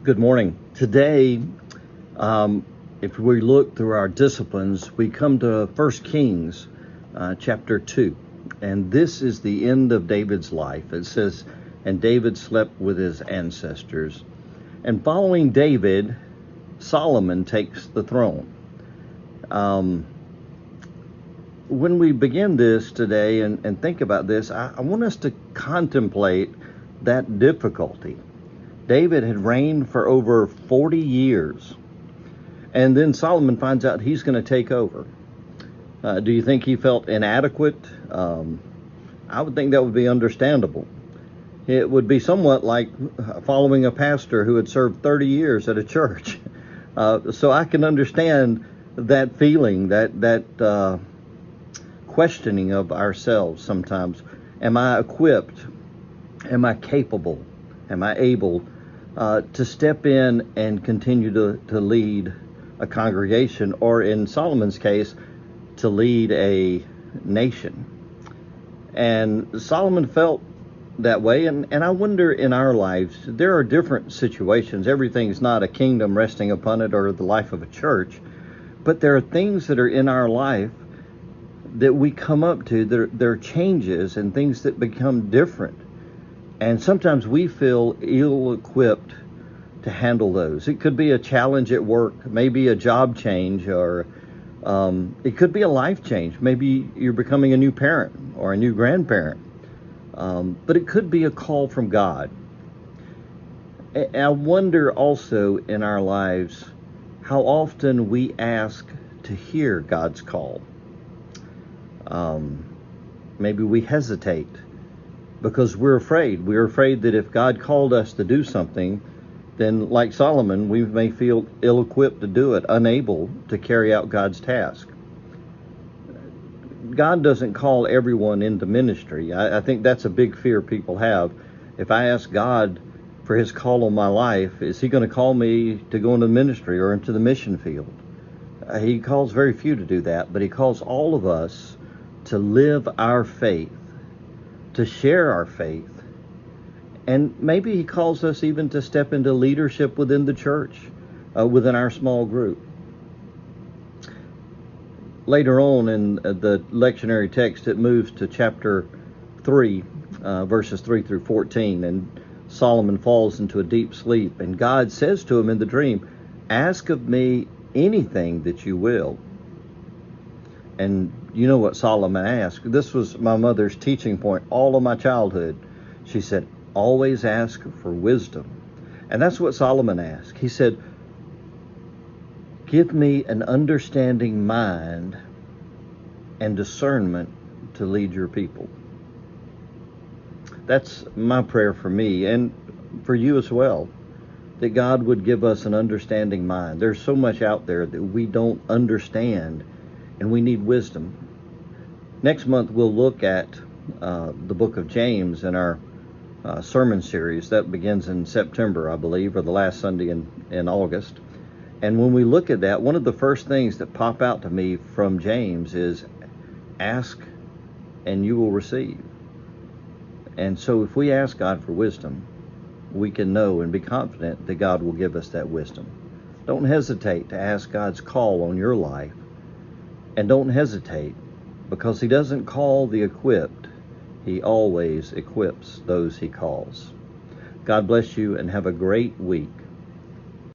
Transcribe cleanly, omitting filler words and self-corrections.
Good morning. Today, if we look through our disciplines, we come to 1 Kings chapter 2. And this is the end of David's life. It says, and David slept with his ancestors. And following David, Solomon takes the throne. When we begin this today and think about this, I want us to contemplate that difficulty. David had reigned for over 40 years, and then Solomon finds out he's going to take over. Do you think he felt inadequate? I would think that would be understandable. It would be somewhat like following a pastor who had served 30 years at a church. So I can understand that feeling, that questioning of ourselves sometimes. Am I equipped? Am I capable? Am I able to step in and continue to lead a congregation, or in Solomon's case, to lead a nation? And Solomon felt that way, and I wonder in our lives, there are different situations. Everything's not a kingdom resting upon it or the life of a church, but there are things that are in our life that we come up to. There are changes and things that become different. And sometimes we feel ill-equipped to handle those. It could be a challenge at work, maybe a job change, or it could be a life change. Maybe you're becoming a new parent or a new grandparent. But it could be a call from God. I wonder also in our lives how often we ask to hear God's call. Maybe we hesitate because we're afraid. We're afraid that if God called us to do something, then like Solomon, we may feel ill-equipped to do it, unable to carry out God's task. God doesn't call everyone into ministry. I think that's a big fear people have. If I ask God for his call on my life, is he going to call me to go into ministry or into the mission field? He calls very few to do that, but he calls all of us to live our faith, to share our faith. And maybe he calls us even to step into leadership within the church, within our small group. Later on in the lectionary text, it moves to chapter 3, verses 3 through 14, and Solomon falls into a deep sleep, and God says to him in the dream, "Ask of me anything that you will." And you know what Solomon asked? This was my mother's teaching point all of my childhood. She said, always ask for wisdom. And that's what Solomon asked. He said, give me an understanding mind and discernment to lead your people. That's my prayer for me and for you as well, that God would give us an understanding mind. There's so much out there that we don't understand, and we need wisdom. Next month, we'll look at the book of James in our sermon series. That begins in September, I believe, or the last Sunday in August. And when we look at that, one of the first things that pop out to me from James is, ask and you will receive. And so if we ask God for wisdom, we can know and be confident that God will give us that wisdom. Don't hesitate to ask God's call on your life. And don't hesitate, because he doesn't call the equipped. He always equips those he calls. God bless you and have a great week.